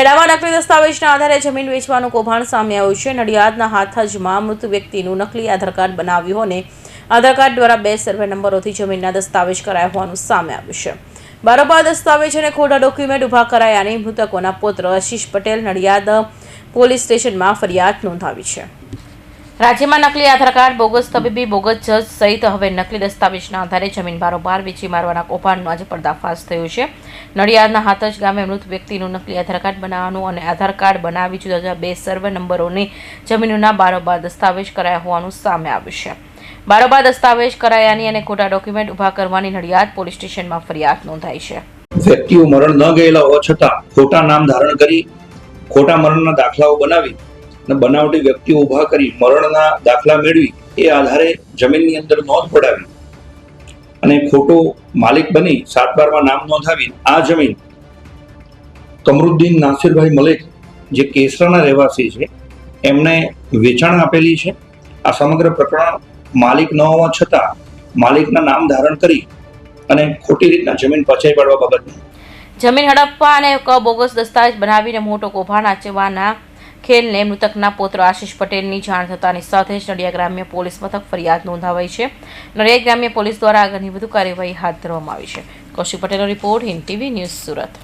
ખેડામાં નકલી દસ્તાવેજના આધારે જમીન વેચવાનું કૌભાંડ સામે આવ્યું છે। નડિયાદના હાથજમાં મૃત વ્યક્તિનું નકલી આધાર કાર્ડ બનાવ્યું અને આધાર કાર્ડ દ્વારા 2 સર્વે નંબરોથી જમીનના દસ્તાવેજ કરાયા હોવાનું સામે આવ્યું છે। બારોબાર દસ્તાવેજ અને ખોટા ડોક્યુમેન્ટ ઉભા કરાયાની મૃતકોના પુત્ર આશીષ પટેલ નડિયાદ પોલીસ સ્ટેશનમાં ફરિયાદ નોંધાવી છે। રાજ્યમાં નકલી આધાર કાર્ડ, બોગસ તબીબી, બોગસ જજ સહિત હવે નકલી દસ્તાવેજના આધારે જમીન બારોબાર વેચી મારવાના કૌભાંડનો આજે પર્દાફાશ થયો છે। નડિયાદના હાથજ ગામે મૃત વ્યક્તિનું નકલી આધાર કાર્ડ બનાવવાનું અને આધાર કાર્ડ બનાવી જુદા જુદા 2 સર્વે નંબરોની જમીનોના બારોબાર દસ્તાવેજ કરાયા હોવાનું સામે આવ્યું છે। બારોબાર દસ્તાવેજ કરાયાની અને ખોટા ડોક્યુમેન્ટ ઉભા કરવાની નડિયાદ પોલીસ સ્ટેશનમાં ફરિયાદ નોંધાઈ છે। વ્યક્તિઓ મરણ ન ગયેલા હોવા છતાં ખોટા નામ ધારણ કરી ખોટા મરણના દાખલાઓ બનાવી અને બનાવટી વ્યક્તિઓ ઉભા કરી મરણના દાખલા મેળવી એ આધારે જમીનની અંદર નોંધ પડાવી અને ખોટો માલિક બની 7/12માં નામ નોંધાવી આ જમીન કમરુદ્દીન નાસિરભાઈ મલેક જે કેસરાના રહેવાસી છે એમને વેચાણ આપેલી છે। આ સમગ્ર પ્રકરણ માલિક ન હોવા છતાં માલિકના નામ ધારણ કરી અને ખોટી રીતના જમીન પચાવી પાડવા બાબતનું જમીન હડપવા અને બોગસ દસ્તાવેજ બનાવીને મોટો કૌભાંડ આચરવાના ખેલને મૃતકના પુત્ર આશીષ પટેલની જાણ થતાની સાથે જ નડિયાદ ગ્રામ્ય પોલીસ મથક ફરિયાદ નોંધાવાઈ છે। નડિયાદ ગ્રામ્ય પોલીસ દ્વારા આગળની વધુ કાર્યવાહી હાથ ધરવામાં આવી છે। કૌશિક પટેલનો report, Hind TV news, Surat.